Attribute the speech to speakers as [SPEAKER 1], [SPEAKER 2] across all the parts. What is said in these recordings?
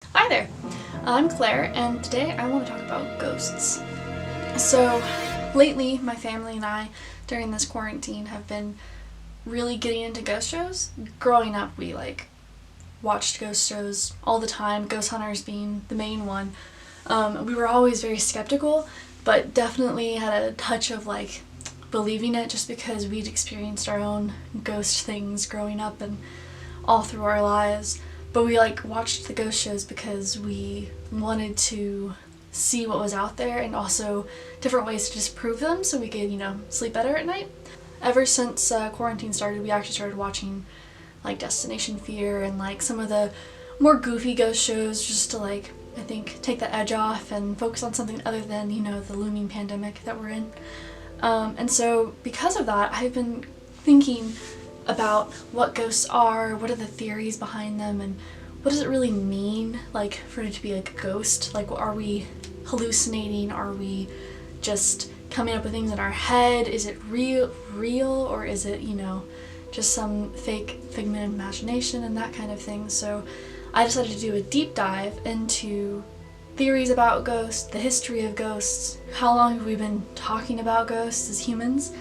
[SPEAKER 1] Hi there, I'm Claire, and today I want to talk about ghosts. So, lately, my family and I, during this quarantine, have been really getting into ghost shows. Growing up, we watched ghost shows all the time, Ghost Hunters being the main one. We were always very skeptical, but definitely had a touch of believing it just because we'd experienced our own ghost things growing up and all through our lives. But we watched the ghost shows because we wanted to see what was out there and also different ways to disprove them so we could, sleep better at night. Ever since quarantine started, we actually started watching Destination Fear and some of the more goofy ghost shows just to I think take the edge off and focus on something other than, the looming pandemic that we're in. And so because of that, I've been thinking about what ghosts are, what are the theories behind them, and what does it really mean for it to be a ghost? Are we hallucinating? Are we just coming up with things in our head? Is it real or is it, just some fake figment of imagination and that kind of thing? So I decided to do a deep dive into theories about ghosts, the history of ghosts, how long have we been talking about ghosts as humans,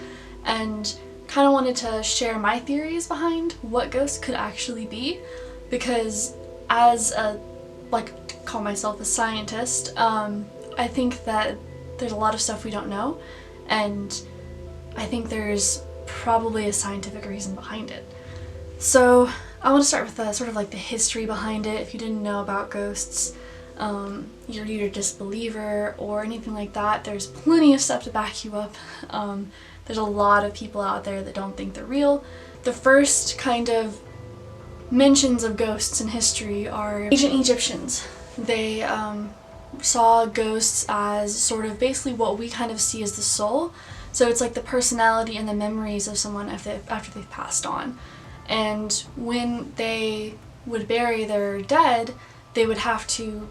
[SPEAKER 1] and kind of wanted to share my theories behind what ghosts could actually be, because as call myself a scientist, I think that there's a lot of stuff we don't know, and I think there's probably a scientific reason behind it. So I want to start with the history behind it. If you didn't know about ghosts, you're either a disbeliever or anything like that, there's plenty of stuff to back you up. There's a lot of people out there that don't think they're real. The first kind of mentions of ghosts in history are ancient Egyptians. They saw ghosts as sort of basically what we kind of see as the soul. So it's like the personality and the memories of someone after they've passed on. And when they would bury their dead, they would have to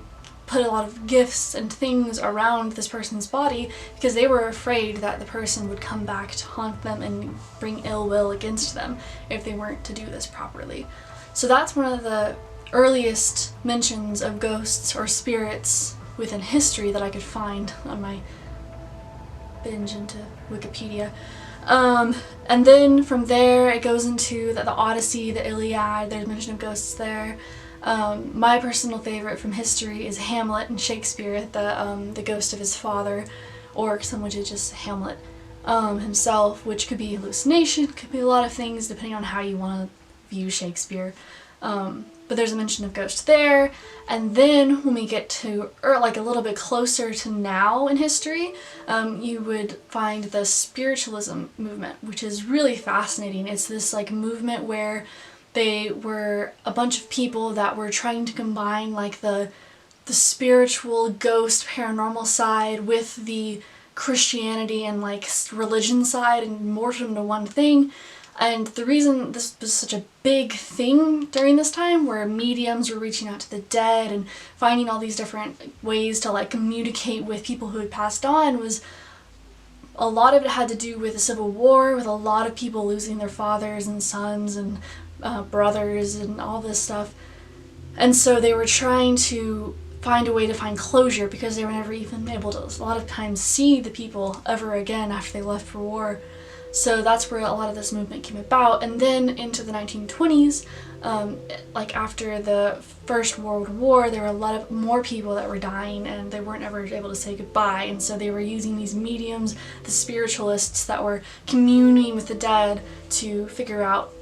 [SPEAKER 1] put a lot of gifts and things around this person's body because they were afraid that the person would come back to haunt them and bring ill will against them if they weren't to do this properly. So that's one of the earliest mentions of ghosts or spirits within history that I could find on my binge into Wikipedia. And then from there it goes into the Odyssey, the Iliad, there's mention of ghosts there. My personal favorite from history is Hamlet and Shakespeare, the ghost of his father, or some would just Hamlet himself, which could be hallucination, could be a lot of things depending on how you want to view Shakespeare. But there's a mention of ghosts there, and then when we get to a little bit closer to now in history, you would find the spiritualism movement, which is really fascinating. It's this movement where they were a bunch of people that were trying to combine the spiritual ghost paranormal side with the Christianity and religion side and morphed them into one thing. And the reason this was such a big thing during this time, where mediums were reaching out to the dead and finding all these different ways to communicate with people who had passed on, was a lot of it had to do with the Civil War, with a lot of people losing their fathers and sons and brothers and all this stuff. And so they were trying to find a way to find closure because they were never even able to, a lot of times, see the people ever again after they left for war. So that's where a lot of this movement came about. And then into the 1920s, after the First World War, there were a lot of more people that were dying and they weren't ever able to say goodbye. And so they were using these mediums, the spiritualists that were communing with the dead to figure out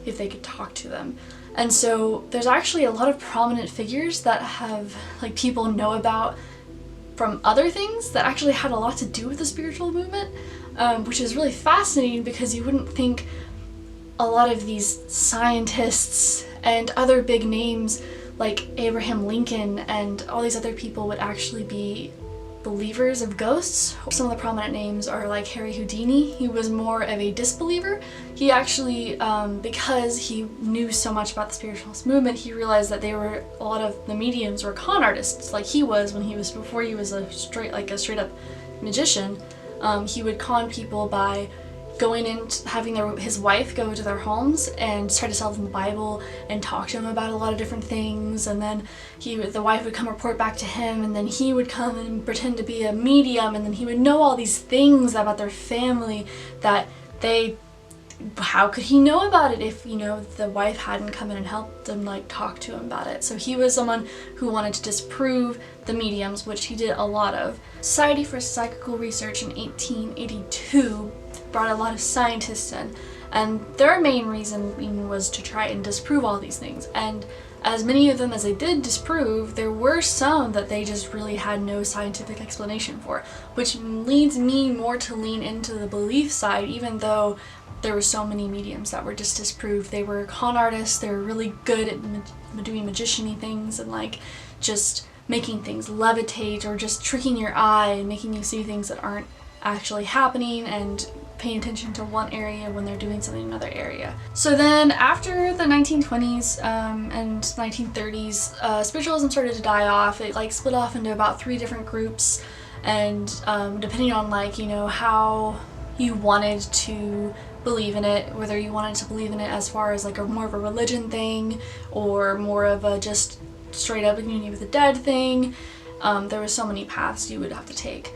[SPEAKER 1] if they could talk to them. And so there's actually a lot of prominent figures that have people know about from other things that actually had a lot to do with the spiritual movement, which is really fascinating because you wouldn't think a lot of these scientists and other big names like Abraham Lincoln and all these other people would actually be believers of ghosts. Some of the prominent names are Harry Houdini. He was more of a disbeliever. He actually, because he knew so much about the spiritualist movement, he realized that a lot of the mediums were con artists, like he was before he was a straight up magician. He would con people by going in, having his wife go to their homes and try to sell them the Bible and talk to him about a lot of different things, and then the wife would come report back to him, and then he would come and pretend to be a medium, and then he would know all these things about their family that how could he know about it if, you know, the wife hadn't come in and helped them, like, talk to him about it. So he was someone who wanted to disprove the mediums, which he did a lot of. Society for Psychical Research in 1882 brought a lot of scientists in, and their main reason was to try and disprove all these things. And as many of them as they did disprove, there were some that they just really had no scientific explanation for, which leads me more to lean into the belief side, even though there were so many mediums that were just disproved. They were con artists, they were really good at doing magician-y things and like just making things levitate or just tricking your eye and making you see things that aren't actually happening and paying attention to one area when they're doing something in another area. So then after the 1920s and 1930s, spiritualism started to die off. It like split off into about 3 different groups, and depending on like, you know, how you wanted to believe in it, whether you wanted to believe in it as far as like more of a religion thing or more of a just straight up community with the dead thing. There were so many paths you would have to take.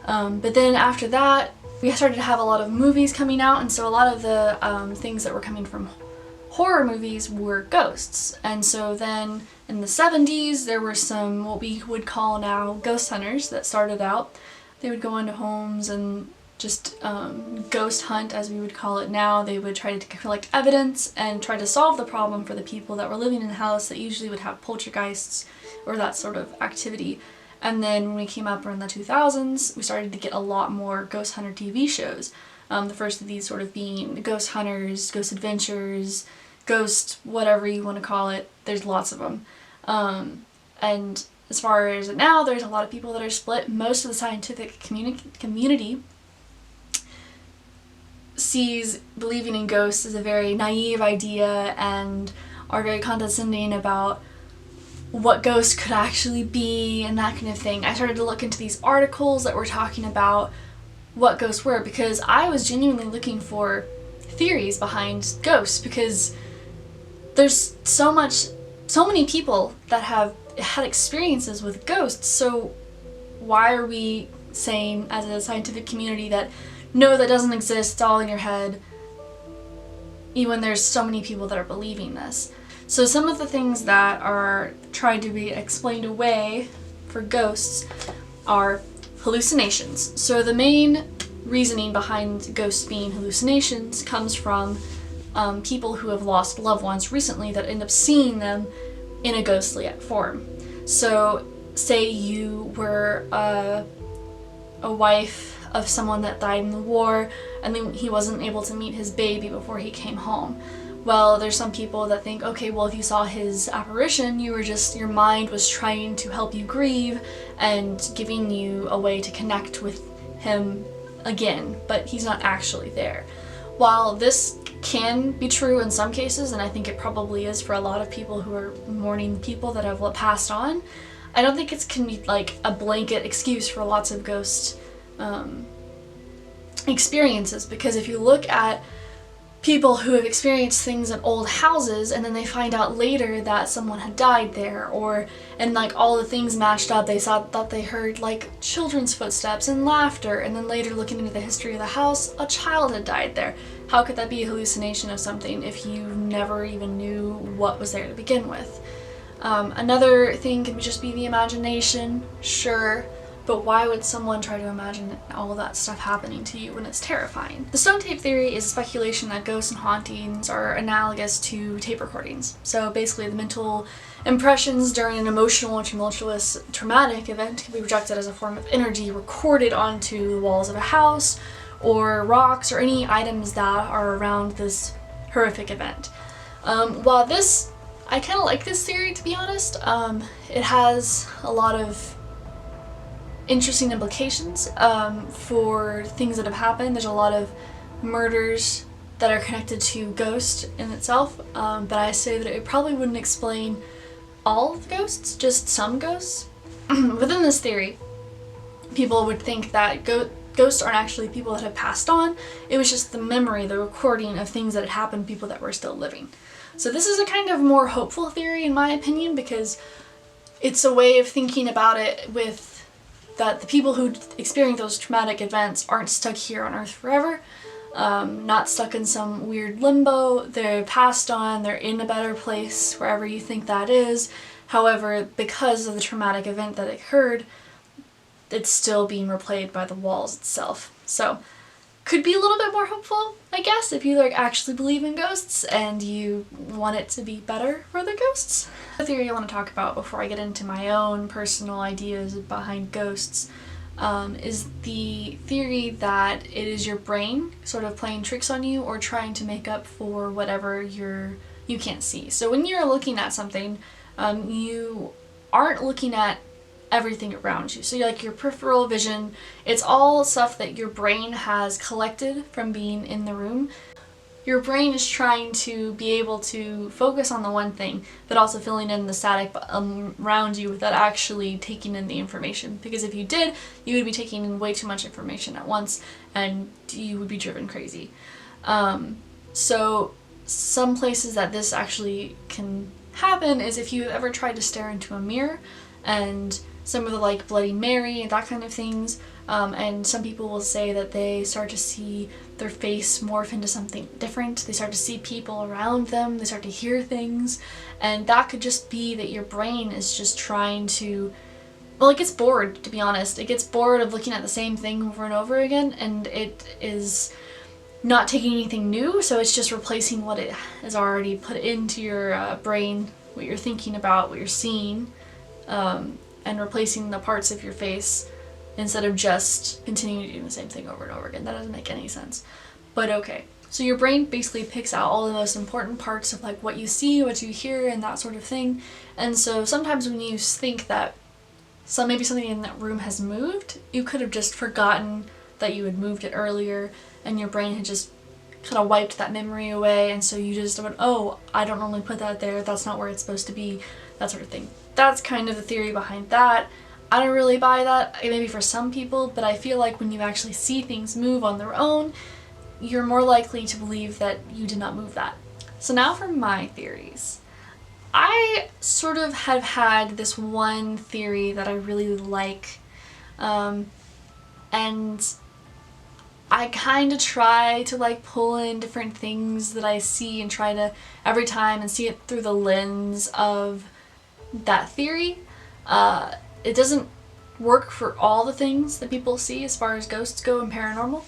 [SPEAKER 1] But then after that, we started to have a lot of movies coming out, and so a lot of the things that were coming from horror movies were ghosts. And so then in the 70s, there were some what we would call now ghost hunters that started out. They would go into homes and just ghost hunt, as we would call it now. They would try to collect evidence and try to solve the problem for the people that were living in the house that usually would have poltergeists or that sort of activity. And then when we came up around the 2000s, we started to get a lot more ghost hunter TV shows. The first of these sort of being Ghost Hunters, Ghost Adventures, Ghost whatever you want to call it. There's lots of them. And as far as now, there's a lot of people that are split. Most of the scientific community sees believing in ghosts as a very naive idea and are very condescending about what ghosts could actually be and that kind of thing. I started to look into these articles that were talking about what ghosts were, because I was genuinely looking for theories behind ghosts, because there's so many people that have had experiences with ghosts. So why are we saying as a scientific community that no, that doesn't exist, it's all in your head, even when there's so many people that are believing this? So some of the things that are trying to be explained away for ghosts are hallucinations. So the main reasoning behind ghosts being hallucinations comes from people who have lost loved ones recently that end up seeing them in a ghostly form. So say you were a wife of someone that died in the war, and then he wasn't able to meet his baby before he came home. Well, there's some people that think, okay, well, if you saw his apparition, your mind was trying to help you grieve and giving you a way to connect with him again, but he's not actually there. While this can be true in some cases, and I think it probably is for a lot of people who are mourning people that have passed on, I don't think it can be like a blanket excuse for lots of ghost experiences, because if you look at people who have experienced things in old houses and then they find out later that someone had died there, and like all the things matched up, they thought they heard like children's footsteps and laughter, and then later looking into the history of the house, a child had died there. How could that be a hallucination of something if you never even knew what was there to begin with? Another thing could just be the imagination, sure, but why would someone try to imagine all of that stuff happening to you when it's terrifying? The stone tape theory is a speculation that ghosts and hauntings are analogous to tape recordings. So basically the mental impressions during an emotional or tumultuous traumatic event can be projected as a form of energy recorded onto the walls of a house or rocks or any items that are around this horrific event. While I kind of like this theory, to be honest. It has a lot of interesting implications for things that have happened. There's a lot of murders that are connected to ghosts in itself, but I say that it probably wouldn't explain all of the ghosts, just some ghosts. Within this theory, people would think that ghosts aren't actually people that have passed on. It was just the memory, the recording of things that had happened to people that were still living. So this is a kind of more hopeful theory in my opinion, because it's a way of thinking about it with that the people who experience those traumatic events aren't stuck here on Earth forever, not stuck in some weird limbo. They're passed on, they're in a better place, wherever you think that is. However, because of the traumatic event that occurred, it's still being replayed by the walls itself. So, could be a little bit more hopeful, I guess, if you actually believe in ghosts and you want it to be better for the ghosts. The theory I want to talk about before I get into my own personal ideas behind ghosts is the theory that it is your brain sort of playing tricks on you or trying to make up for whatever you can't see. So when you're looking at something, you aren't looking at everything around you. So your peripheral vision, it's all stuff that your brain has collected from being in the room. Your brain is trying to be able to focus on the one thing, but also filling in the static around you without actually taking in the information. Because if you did, you would be taking in way too much information at once and you would be driven crazy. So some places that this actually can happen is if you've ever tried to stare into a mirror, and some of the Bloody Mary and that kind of things, and some people will say that they start to see their face morph into something different. They start to see people around them, they start to hear things, and that could just be that your brain is just trying to, well, it gets bored, to be honest. It gets bored of looking at the same thing over and over again, and it is not taking anything new, so it's just replacing what it has already put into your brain, what you're thinking about, what you're seeing, and replacing the parts of your face instead of just continuing to do the same thing over and over again. That doesn't make any sense. But okay. So your brain basically picks out all the most important parts of what you see, what you hear, and that sort of thing. And so sometimes when you think that maybe something in that room has moved, you could have just forgotten that you had moved it earlier, and your brain had just kind of wiped that memory away, and so you just went, oh, I don't normally put that there, that's not where it's supposed to be, that sort of thing. That's kind of the theory behind that. I don't really buy that, maybe for some people, but I feel like when you actually see things move on their own, you're more likely to believe that you did not move that. So now for my theories. I sort of have had this one theory that I really like, and I kind of try to pull in different things that I see and try to every time and see it through the lens of that theory. It doesn't work for all the things that people see as far as ghosts go and paranormal,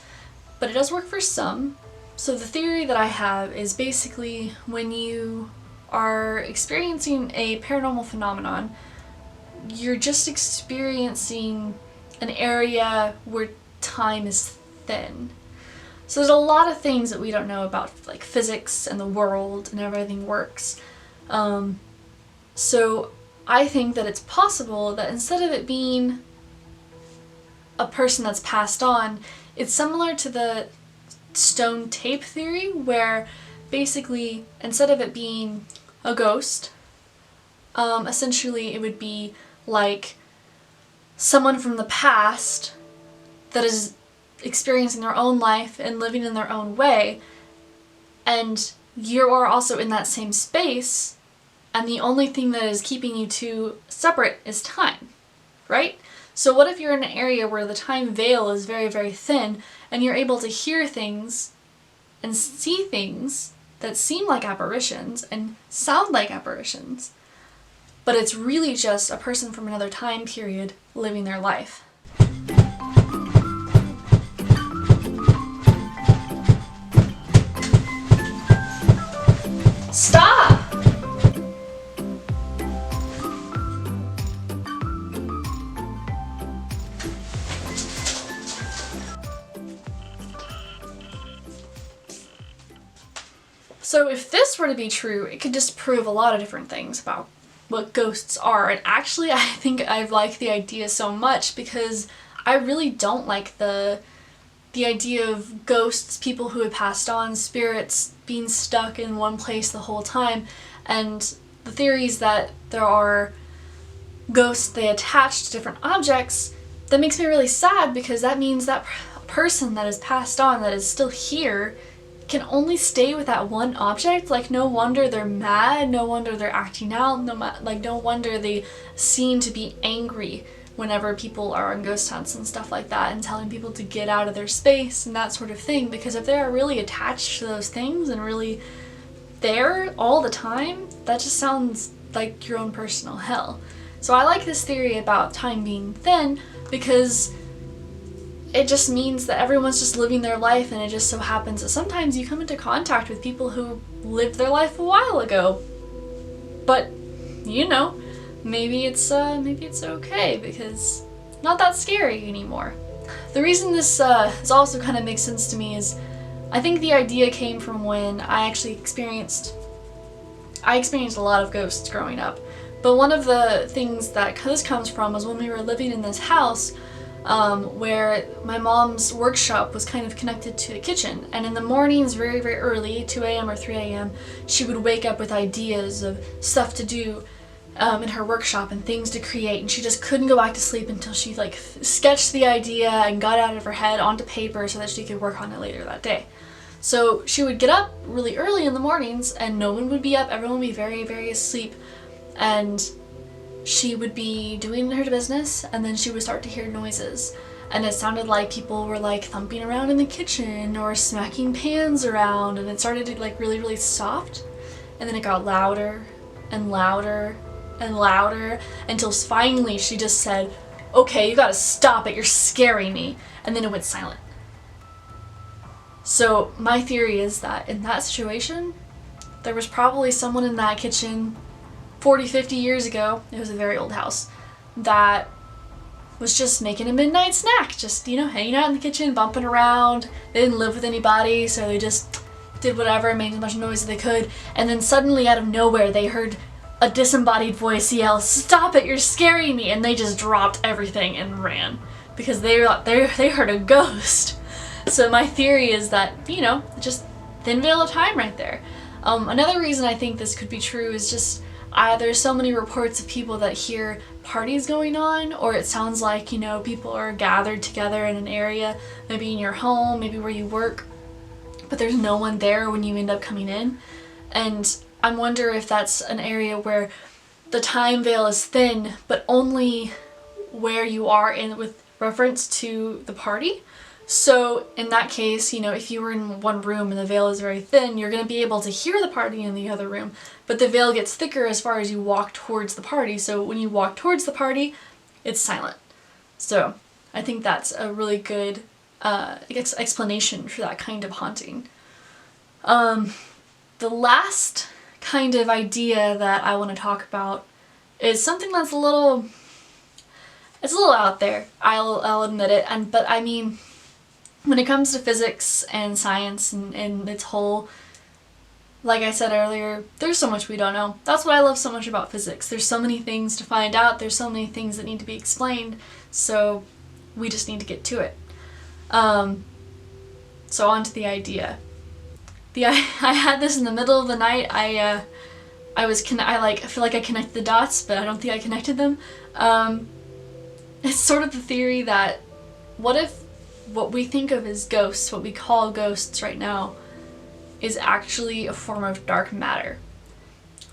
[SPEAKER 1] but it does work for some. So the theory that I have is basically when you are experiencing a paranormal phenomenon, you're just experiencing an area where time is thin. So there's a lot of things that we don't know about physics and the world and how everything works. So I think that it's possible that instead of it being a person that's passed on, it's similar to the stone tape theory, where basically instead of it being a ghost, essentially it would be someone from the past that is experiencing their own life and living in their own way, and you are also in that same space, and the only thing that is keeping you two separate is time, right? So what if you're in an area where the time veil is very, very thin, and you're able to hear things and see things that seem like apparitions and sound like apparitions, but it's really just a person from another time period living their life. Stop! So if this were to be true, it could disprove a lot of different things about what ghosts are, and actually I think I like the idea so much because I really don't like the idea of ghosts, people who have passed on, spirits being stuck in one place the whole time, and the theories that there are ghosts they attach to different objects. That makes me really sad because that means that person that is passed on that is still here can only stay with that one object. Like, no wonder they're mad, no wonder they're acting out, no wonder they seem to be angry whenever people are on ghost hunts and stuff like that, and telling people to get out of their space and that sort of thing, because if they are really attached to those things and really there all the time, that just sounds like your own personal hell. So I like this theory about time being thin, because it just means that everyone's just living their life, and it just so happens that sometimes you come into contact with people who lived their life a while ago. But, you know, maybe it's okay, because it's not that scary anymore. The reason this also kind of makes sense to me is I think the idea came from when I experienced a lot of ghosts growing up. But one of the things that this comes from was when we were living in this house where my mom's workshop was kind of connected to the kitchen, and in the mornings very, very early, 2 a.m. or 3 a.m., she would wake up with ideas of stuff to do in her workshop and things to create, and she just couldn't go back to sleep until she sketched the idea and got it out of her head onto paper so that she could work on it later that day. So she would get up really early in the mornings, and no one would be up, everyone would be very, very asleep, and she would be doing her business, and then she would start to hear noises, and it sounded like people were thumping around in the kitchen or smacking pans around, and it started to really, really soft, and then it got louder and louder and louder until finally she just said, "Okay, you gotta stop it, you're scaring me," and then it went silent. So my theory is that in that situation, there was probably someone in that kitchen 40, 50 years ago, it was a very old house, that was just making a midnight snack, just, hanging out in the kitchen, bumping around. They didn't live with anybody, so they just did whatever, made as much noise as they could, and then suddenly out of nowhere they heard a disembodied voice yell, "Stop it, you're scaring me," and they just dropped everything and ran, because they heard a ghost. So my theory is that, just thin veil of time right there. Another reason I think this could be true is just there's so many reports of people that hear parties going on, or it sounds like, people are gathered together in an area, maybe in your home, maybe where you work, but there's no one there when you end up coming in. And I wonder if that's an area where the time veil is thin, but only where you are in with reference to the party. So in that case, if you were in one room and the veil is very thin, you're going to be able to hear the party in the other room, but the veil gets thicker as far as you walk towards the party. So when you walk towards the party, it's silent. So I think that's a really good explanation for that kind of haunting. The last kind of idea that I want to talk about is something that's a little out there. I'll admit it, but I mean, when it comes to physics and science and its whole, like I said earlier, there's so much we don't know. That's what I love so much about physics. There's so many things to find out, there's so many things that need to be explained, so we just need to get to it. So on to the idea. I had this in the middle of the night. I feel like I connected the dots, but I don't think I connected them. It's sort of the theory that what if what we think of as ghosts, what we call ghosts right now, is actually a form of dark matter.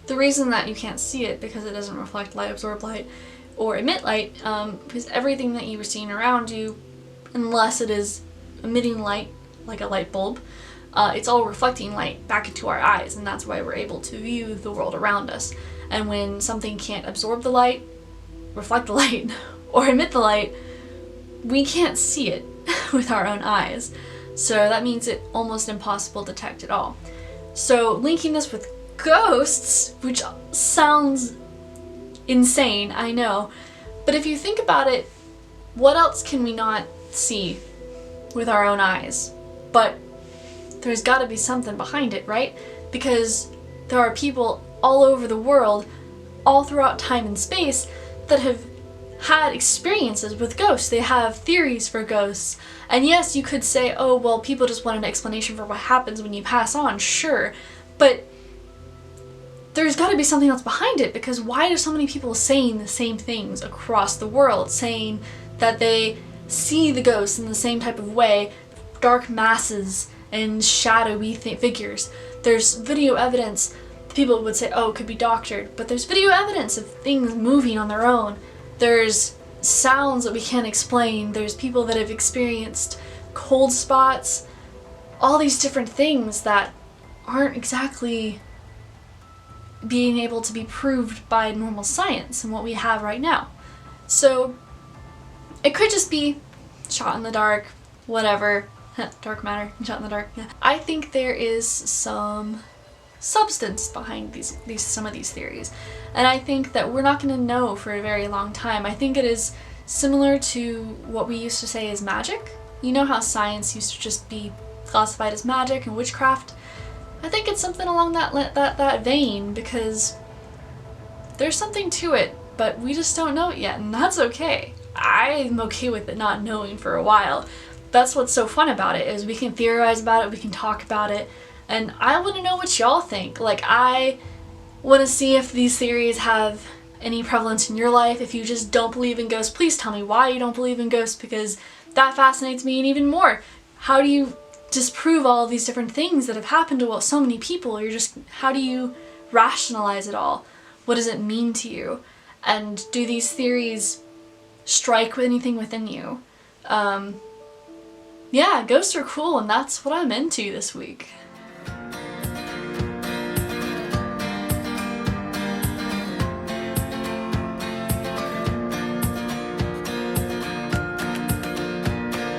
[SPEAKER 1] The reason that you can't see it because it doesn't reflect light, absorb light, or emit light, because everything that you were seeing around you, unless it is emitting light, like a light bulb, it's all reflecting light back into our eyes, and that's why we're able to view the world around us. And when something can't absorb the light, reflect the light, or emit the light, we can't see it with our own eyes. So that means it's almost impossible to detect at all. So linking this with ghosts, which sounds insane, I know, but if you think about it, what else can we not see with our own eyes? But there's got to be something behind it, right? Because there are people all over the world, all throughout time and space, that have had experiences with ghosts. They have theories for ghosts. And yes, you could say, oh, well, people just want an explanation for what happens when you pass on, sure. But there's got to be something else behind it, because why are so many people saying the same things across the world, saying that they see the ghosts in the same type of way, dark masses and shadowy figures. There's video evidence. People would say, oh, it could be doctored, but there's video evidence of things moving on their own. There's sounds that we can't explain. There's people that have experienced cold spots, all these different things that aren't exactly being able to be proved by normal science and what we have right now. So it could just be shot in the dark, whatever. Dark matter, shot in the dark. Yeah. I think there is some substance behind some of these theories, and I think that we're not going to know for a very long time. I think it is similar to what we used to say is magic. You know how science used to just be classified as magic and witchcraft? I think it's something along that vein, because there's something to it, but we just don't know it yet, and that's okay. I'm okay with it not knowing for a while. That's what's so fun about it, is we can theorize about it, we can talk about it, and I want to know what y'all think. Like, I want to see if these theories have any prevalence in your life. If you just don't believe in ghosts, please tell me why you don't believe in ghosts, because that fascinates me. And even more, how do you disprove all of these different things that have happened to so many people? How do you rationalize it all? What does it mean to you? And do these theories strike with anything within you? Yeah, ghosts are cool, and that's what I'm into this week.